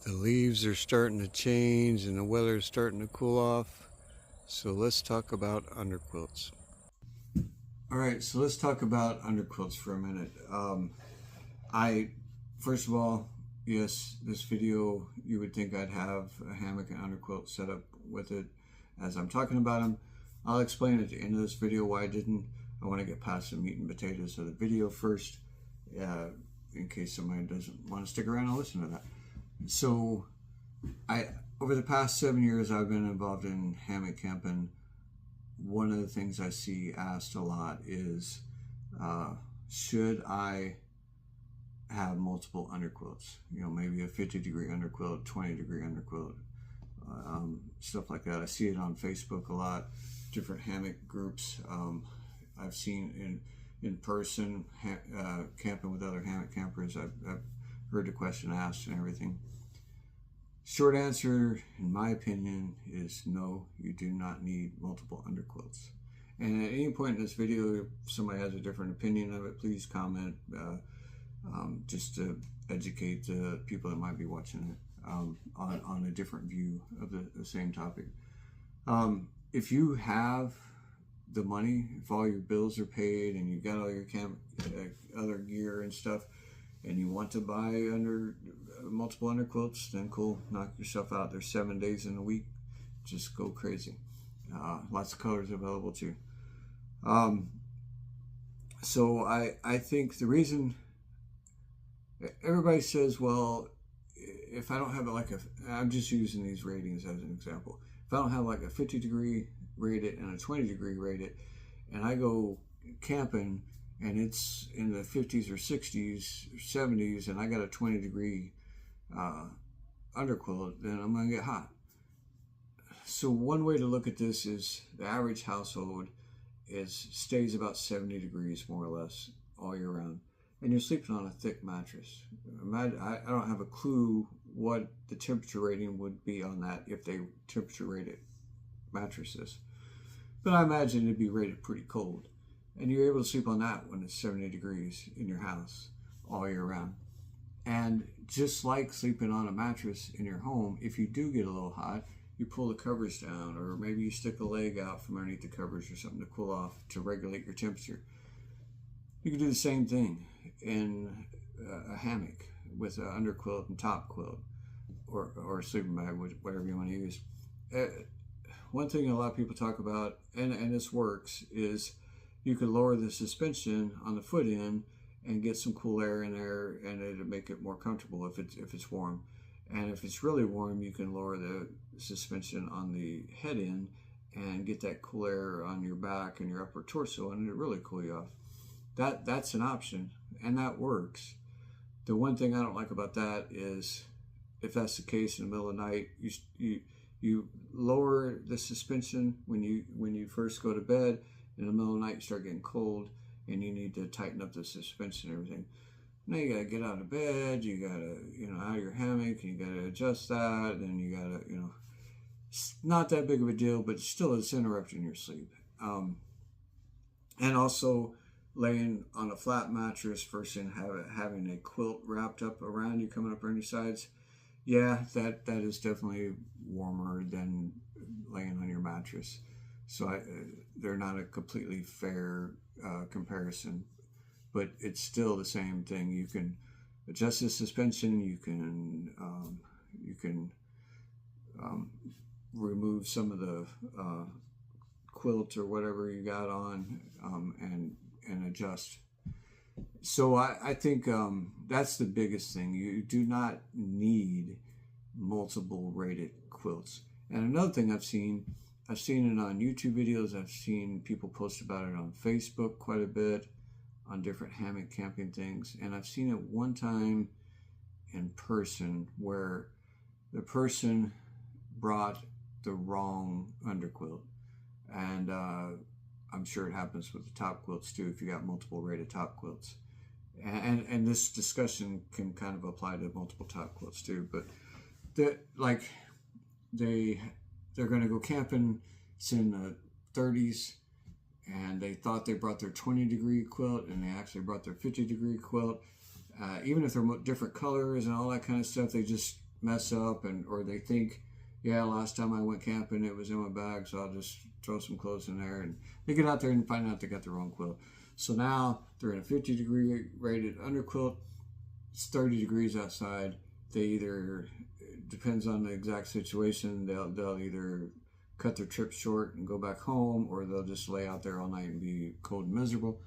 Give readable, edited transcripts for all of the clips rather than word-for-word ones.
The leaves are starting to change and the weather is starting to cool off. So let's talk about underquilts. All right, so let's talk about underquilts for a minute. I, first of all, yes, this video, you would think I'd have a hammock and underquilt set up with it as I'm talking about them. I'll explain at the end of this video why I didn't. I want to get past the meat and potatoes of the video first, in case somebody doesn't want to stick around and listen to that. So, over the past 7 years, I've been involved in hammock camping. One of the things I see asked a lot is, should I have multiple underquilts? You know, maybe a 50-degree underquilt, 20-degree underquilt, stuff like that. I see it on Facebook a lot, different hammock groups. I've seen in person, camping with other hammock campers. I've heard the question asked and everything. Short answer, in my opinion, is no, you do not need multiple underquilts. And at any point in this video, if somebody has a different opinion of it, please comment, just to educate the people that might be watching it on a different view of the same topic. If you have the money, if all your bills are paid and you got all your other gear and stuff, and you want to buy multiple underquilts, then cool, knock yourself out. There's 7 days in a week, just go crazy. Lots of colors available too. So I think the reason everybody says, well, if I don't have I'm just using these ratings as an example. If I don't have like a 50-degree rated and a 20-degree rated, and I go camping and it's in the 50s or 60s or 70s, and I got a 20-degree underquilt, then I'm going to get hot. So one way to look at this is the average household stays about 70 degrees more or less all year round, and you're sleeping on a thick mattress. I don't have a clue what the temperature rating would be on that if they temperature rated mattresses, but I imagine it'd be rated pretty cold. And you're able to sleep on that when it's 70 degrees in your house all year round. And just like sleeping on a mattress in your home, if you do get a little hot, you pull the covers down, or maybe you stick a leg out from underneath the covers or something to cool off, to regulate your temperature. You can do the same thing in a hammock with an underquilt and top quilt, or a sleeping bag, whatever you want to use. One thing a lot of people talk about, and this works, is you could lower the suspension on the foot end and get some cool air in there, and it'll make it more comfortable if it's warm. And if it's really warm, you can lower the suspension on the head end and get that cool air on your back and your upper torso, and it'll really cool you off. That's an option, and that works. The one thing I don't like about that is, if that's the case in the middle of the night, you lower the suspension when you first go to bed. In the middle of the night, you start getting cold, and you need to tighten up the suspension and everything. Now you gotta get out of bed, you gotta, out of your hammock, and you gotta adjust that, and you gotta, it's not that big of a deal, but still it's interrupting your sleep. And also laying on a flat mattress versus having a quilt wrapped up around you, coming up around your sides. Yeah, that is definitely warmer than laying on your mattress. So they're not a completely fair comparison, but it's still the same thing. You can adjust the suspension. You can remove some of the quilt or whatever you got on, and adjust. So I think that's the biggest thing. You do not need multiple rated quilts. And another thing I've seen it on YouTube videos. I've seen people post about it on Facebook quite a bit, on different hammock camping things. And I've seen it one time in person where the person brought the wrong underquilt. And I'm sure it happens with the top quilts too, if you got multiple rated top quilts. And this discussion can kind of apply to multiple top quilts too. But they're going to go camping. It's in the 30s, and they thought they brought their 20-degree quilt, and they actually brought their 50-degree quilt. Even if they're different colors and all that kind of stuff, they just mess up, and or they think, yeah, last time I went camping it was in my bag, so I'll just throw some clothes in there, and they get out there and find out they got the wrong quilt. So now they're in a 50-degree rated underquilt. It's 30 degrees outside. They either, depends on the exact situation, they'll either cut their trip short and go back home, or they'll just lay out there all night and be cold and miserable.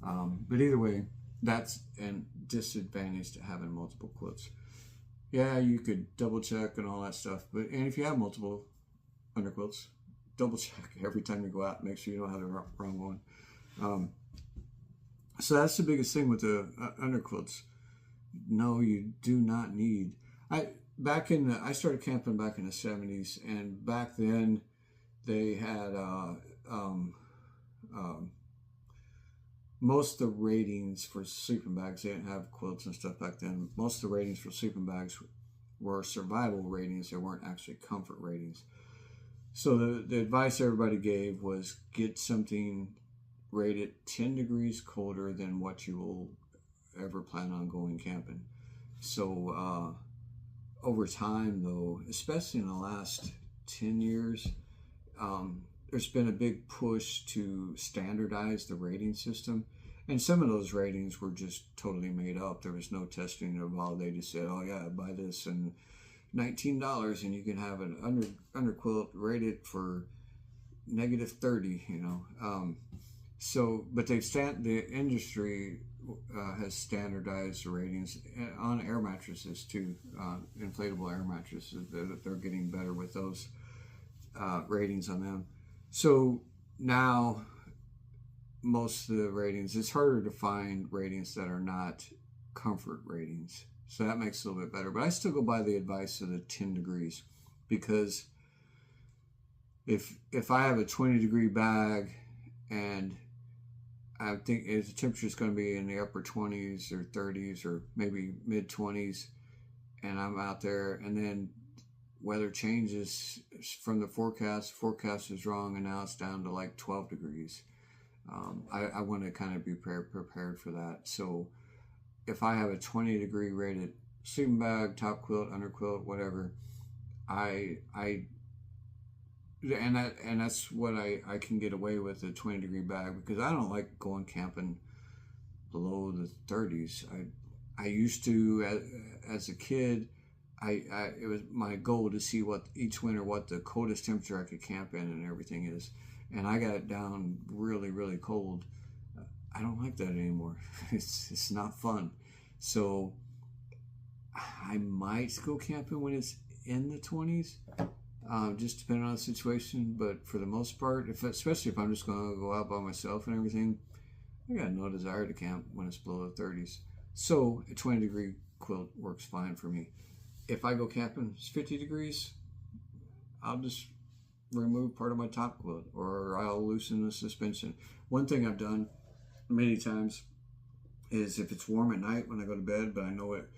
But either way, that's a disadvantage to having multiple quilts. Yeah, you could double check and all that stuff, and if you have multiple underquilts, double check every time you go out. Make sure you don't have the wrong one. So that's the biggest thing with the underquilts. No, you do not need. I started camping back in the 70s, and back then they had most of the ratings for sleeping bags. They didn't have quilts and stuff back then. Most of the ratings for sleeping bags were survival ratings. They weren't actually comfort ratings. So the advice everybody gave was get something rated 10 degrees colder than what you will ever plan on going camping. So over time, though, especially in the last 10 years, there's been a big push to standardize the rating system. And some of those ratings were just totally made up. There was no testing involved. They just said, oh yeah, buy this and $19 and you can have an underquilt rated for -30, you know. But the industry has standardized the ratings on air mattresses too, inflatable air mattresses. They're getting better with those ratings on them. So now most of the ratings, it's harder to find ratings that are not comfort ratings. So that makes it a little bit better. But I still go by the advice of the 10 degrees, because if I have a 20-degree bag and I think the temperature is going to be in the upper 20s or 30s or maybe mid 20s, and I'm out there, and then weather changes from the forecast is wrong, and now it's down to like 12 degrees. I want to kind of be prepared for that. So if I have a 20-degree rated sleeping bag, top quilt, underquilt, whatever, and that's what I can get away with, a 20-degree bag, because I don't like going camping below the 30s. I used to as a kid. It was my goal to see what the coldest temperature I could camp in and everything is, and I got it down really, really cold. I don't like that anymore. It's not fun. So I might go camping when it's in the 20s. Just depending on the situation, but for the most part, especially if I'm just going to go out by myself and everything, I got no desire to camp when it's below the 30s. So a 20-degree quilt works fine for me. If I go camping, it's 50 degrees, I'll just remove part of my top quilt, or I'll loosen the suspension. One thing I've done many times is, if it's warm at night when I go to bed, but I know at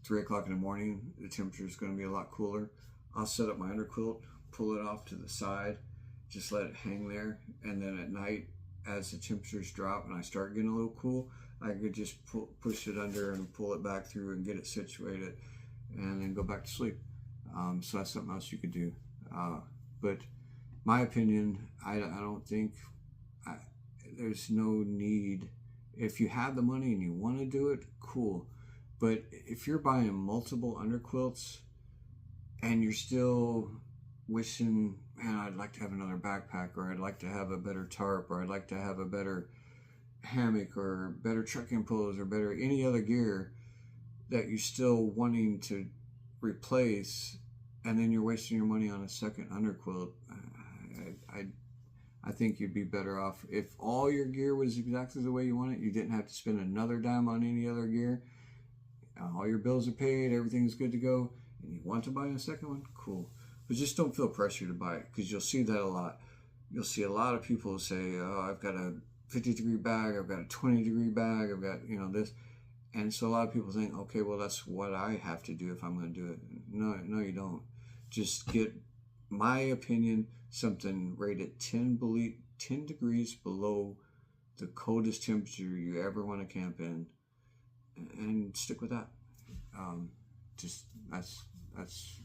3 o'clock in the morning the temperature is going to be a lot cooler, I'll set up my underquilt, pull it off to the side, just let it hang there, and then at night, as the temperatures drop and I start getting a little cool, I could just push it under and pull it back through and get it situated, and then go back to sleep. So that's something else you could do. But my opinion, I don't think there's no need. If you have the money and you want to do it, cool. But if you're buying multiple underquilts and you're still wishing, man, I'd like to have another backpack, or I'd like to have a better tarp, or I'd like to have a better hammock, or better trekking poles, or better any other gear that you're still wanting to replace, and then you're wasting your money on a second underquilt, I think you'd be better off if all your gear was exactly the way you want it. You didn't have to spend another dime on any other gear. All your bills are paid, everything's good to go, and you want to buy a second one, cool. But just don't feel pressure to buy it, because you'll see that a lot. You'll see a lot of people say, oh, I've got a 50-degree bag, I've got a 20-degree bag, I've got, this. And so a lot of people think, okay, well, that's what I have to do if I'm going to do it. No, you don't. Just get, my opinion, something rated 10 degrees below the coldest temperature you ever want to camp in, and stick with that. That's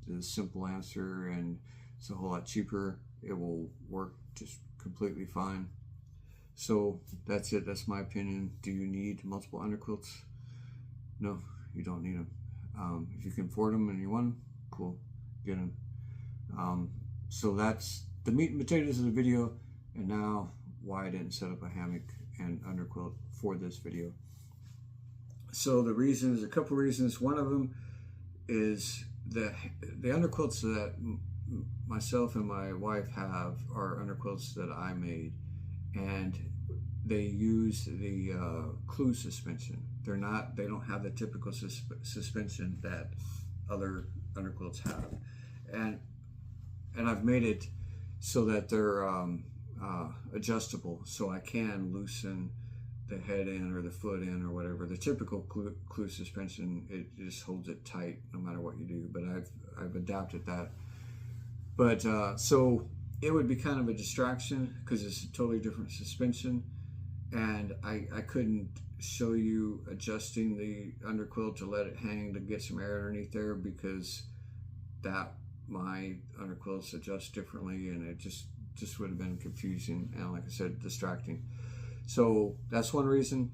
the simple answer, and it's a whole lot cheaper. It will work just completely fine. So that's it. That's my opinion. Do you need multiple underquilts? No, you don't need them. If you can afford them and you want them, cool, get them. So that's the meat and potatoes of the video, and now why I didn't set up a hammock and underquilt for this video. So the reasons, a couple reasons. One of them is the underquilts that myself and my wife have are underquilts that I made, and they use the clue suspension. They don't have the typical suspension that other underquilts have, and I've made it so that they're adjustable, so I can loosen the head in or the foot in or whatever. The typical clue suspension, it just holds it tight no matter what you do, but I've adapted that. But so it would be kind of a distraction because it's a totally different suspension, and I couldn't show you adjusting the underquilt to let it hang to get some air underneath there, because that my underquilts adjust differently, and it just would have been confusing and, like I said, distracting. So that's one reason.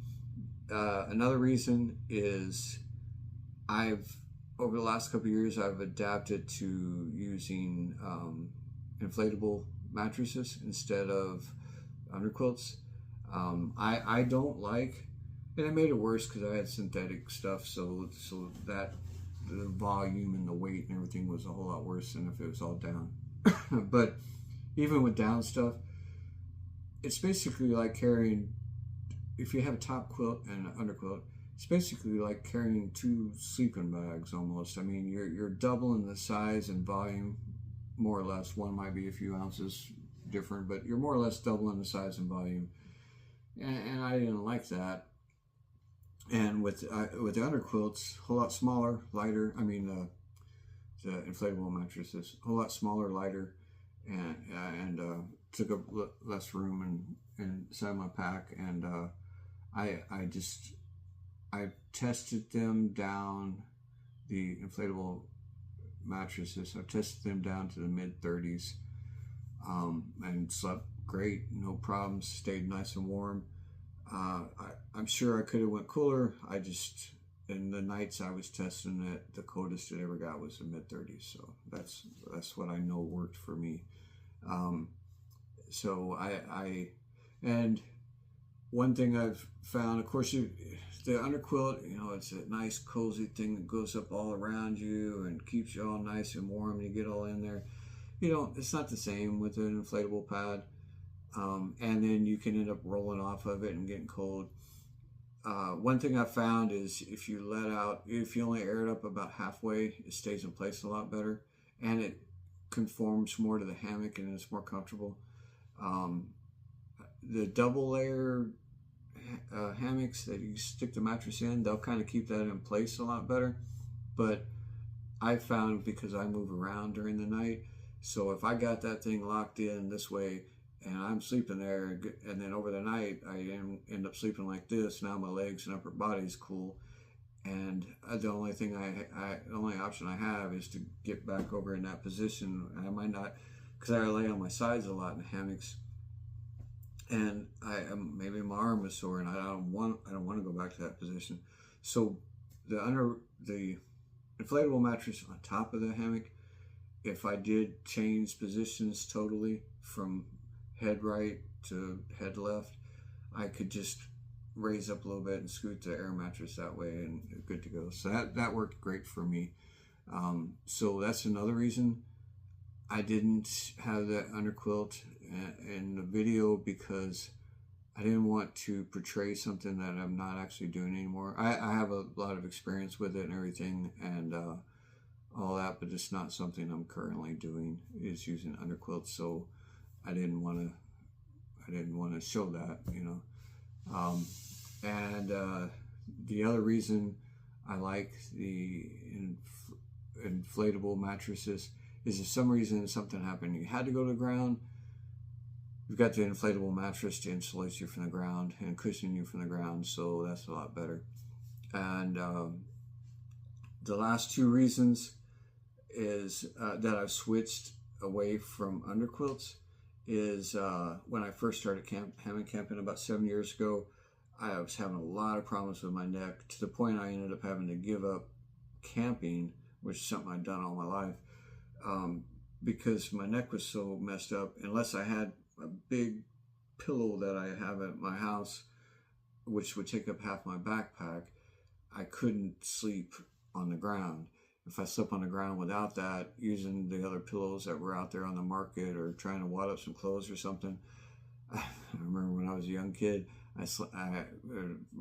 Another reason is over the last couple of years, I've adapted to using inflatable mattresses instead of underquilts. I don't like, and it made it worse because I had synthetic stuff, so that the volume and the weight and everything was a whole lot worse than if it was all down. But even with down stuff, it's basically like carrying, if you have a top quilt and an underquilt, it's basically like carrying two sleeping bags almost. I mean, you're doubling the size and volume, more or less. One might be a few ounces different, but you're more or less doubling the size and volume. And I didn't like that. And with the underquilts, a whole lot smaller, lighter. I mean, the inflatable mattresses, a whole lot smaller, lighter, and took up less room inside my pack. And I tested them down, the inflatable mattresses. I tested them down to the mid-30s, and slept great, no problems, stayed nice and warm. I'm sure I could have went cooler. In the nights I was testing it, the coldest it ever got was the mid-30s. So that's what I know worked for me. So and one thing I've found, of course, the underquilt, it's a nice cozy thing that goes up all around you and keeps you all nice and warm, and you get all in there. It's not the same with an inflatable pad. And then you can end up rolling off of it and getting cold. One thing I found is if you only air it up about halfway, it stays in place a lot better, and it conforms more to the hammock, and it's more comfortable. The double layer hammocks that you stick the mattress in, they'll kind of keep that in place a lot better. But I found, because I move around during the night, so if I got that thing locked in this way and I'm sleeping there, and then over the night I end up sleeping like this, now my legs and upper body's cool, and the only option I have is to get back over in that position. I might not, because I lay on my sides a lot in hammocks, and maybe my arm is sore, and I don't want to go back to that position. So the inflatable mattress on top of the hammock, if I did change positions totally from head right to head left, I could just raise up a little bit and scoot the air mattress that way, and good to go. So that worked great for me. So that's another reason I didn't have that underquilt in the video, because I didn't want to portray something that I'm not actually doing anymore. I have a lot of experience with it and everything, and all that, but it's not something I'm currently doing, is using underquilts. So I didn't want to show that, and the other reason I like the inflatable mattresses is, if some reason something happened, you had to go to the ground, you've got the inflatable mattress to insulate you from the ground and cushion you from the ground, so that's a lot better. And the last two reasons is that I've switched away from underquilts is when I first started hammock camping about 7 years ago. I was having a lot of problems with my neck to the point I ended up having to give up camping, which is something I'd done all my life, because my neck was so messed up. Unless I had a big pillow that I have at my house, which would take up half my backpack, I couldn't sleep on the ground. If I slept on the ground without that, using the other pillows that were out there on the market or trying to wad up some clothes or something, I remember when I was a young kid, my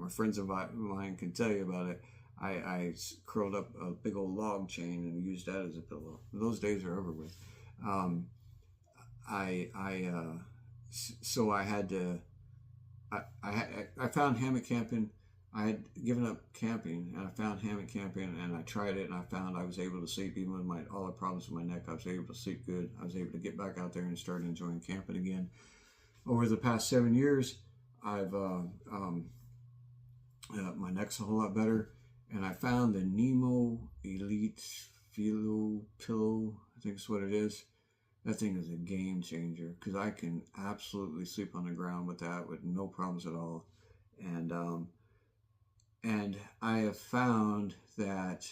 friends of mine can tell you about it. I curled up a big old log chain and used that as a pillow. Those days are over with. Um, so I had to. I found hammock camping. I had given up camping, and I found hammock camping, and I tried it, and I found I was able to sleep even with all the problems with my neck. I was able to sleep good. I was able to get back out there and start enjoying camping again. Over the past 7 years, I've my neck's a whole lot better, and I found the Nemo Elite Philo Pillow. I think it's what it is. That thing is a game changer because I can absolutely sleep on the ground with that with no problems at all. And I have found that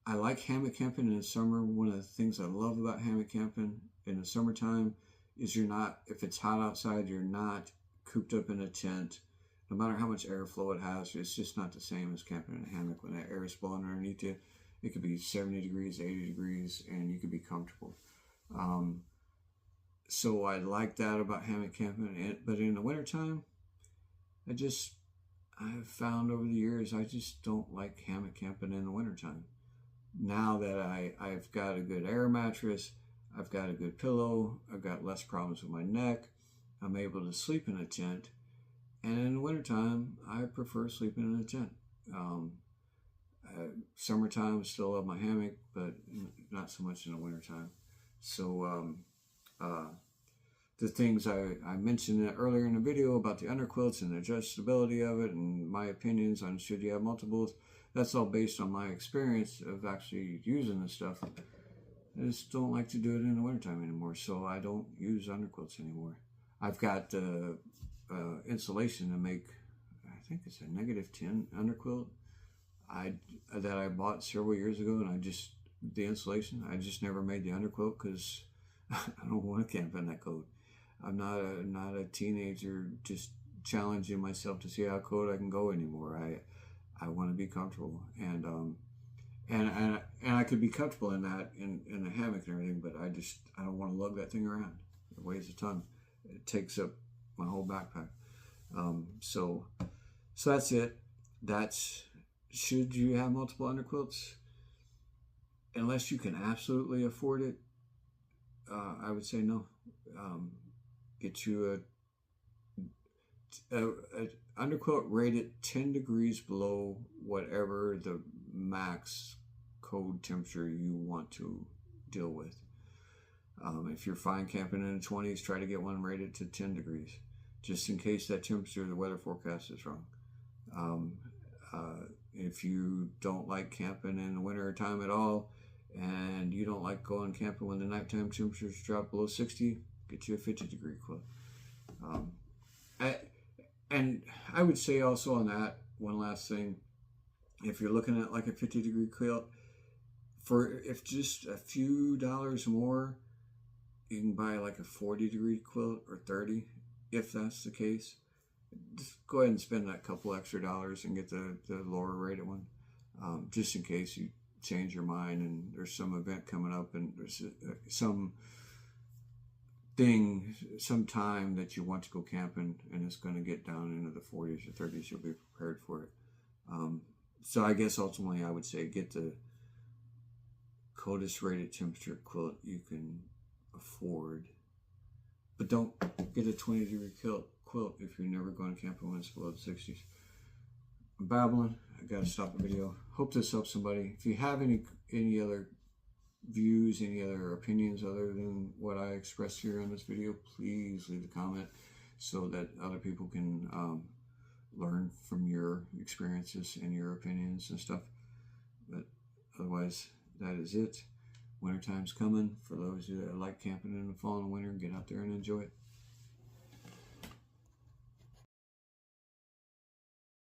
I like hammock camping in the summer. One of the things I love about hammock camping in the summertime is if it's hot outside, you're not cooped up in a tent. No matter how much airflow it has, it's just not the same as camping in a hammock. When that air is blowing underneath you, it could be 70 degrees, 80 degrees, and you could be comfortable. So I like that about hammock camping. But in the wintertime, I've found over the years, I just don't like hammock camping in the wintertime. Now that I've got a good air mattress, I've got a good pillow, I've got less problems with my neck, I'm able to sleep in a tent. And in the wintertime, I prefer sleeping in a tent. Summertime, still love my hammock, but not so much in the wintertime. So the things I mentioned earlier in the video about the underquilts and the adjustability of it and my opinions on should you have multiples, that's all based on my experience of actually using this stuff. I just don't like to do it in the wintertime anymore, so I don't use underquilts anymore. I've got insulation to make, I think it's a -10 underquilt that I bought several years ago, and the insulation, I just never made the underquilt because I don't want to camp in that coat. I'm not a teenager just challenging myself to see how cold I can go anymore. I want to be comfortable, and I could be comfortable in that in a hammock and everything, but I don't want to lug that thing around. It weighs a ton. It takes up my whole backpack. So that's it. Should you have multiple underquilts? Unless you can absolutely afford it, I would say no. Get you a underquilt rated 10 degrees below whatever the max code temperature you want to deal with. If you're fine camping in the 20s, try to get one rated to 10 degrees, just in case that temperature the weather forecast is wrong. If you don't like camping in the winter time at all, and you don't like going camping when the nighttime temperatures drop below 60, get you a 50-degree quilt. And I would say also on that, one last thing, if you're looking at like a 50-degree quilt, if just a few dollars more, you can buy like a 40-degree quilt or 30, if that's the case. Just go ahead and spend that couple extra dollars and get the lower rated one, just in case you change your mind and there's some event coming up and there's some time that you want to go camping and it's going to get down into the 40s or 30s. You'll be prepared for it. So I guess ultimately I would say get the coldest rated temperature quilt you can afford, but don't get a 20-degree quilt if you're never going camping when it's below the 60s. I'm babbling. I gotta stop the video. Hope this helps somebody. If you have any other views, any other opinions other than what I expressed here in this video, please leave a comment so that other people can learn from your experiences and your opinions and stuff. But otherwise, that is it. Wintertime's coming. For those of you that like camping in the fall and winter, get out there and enjoy it.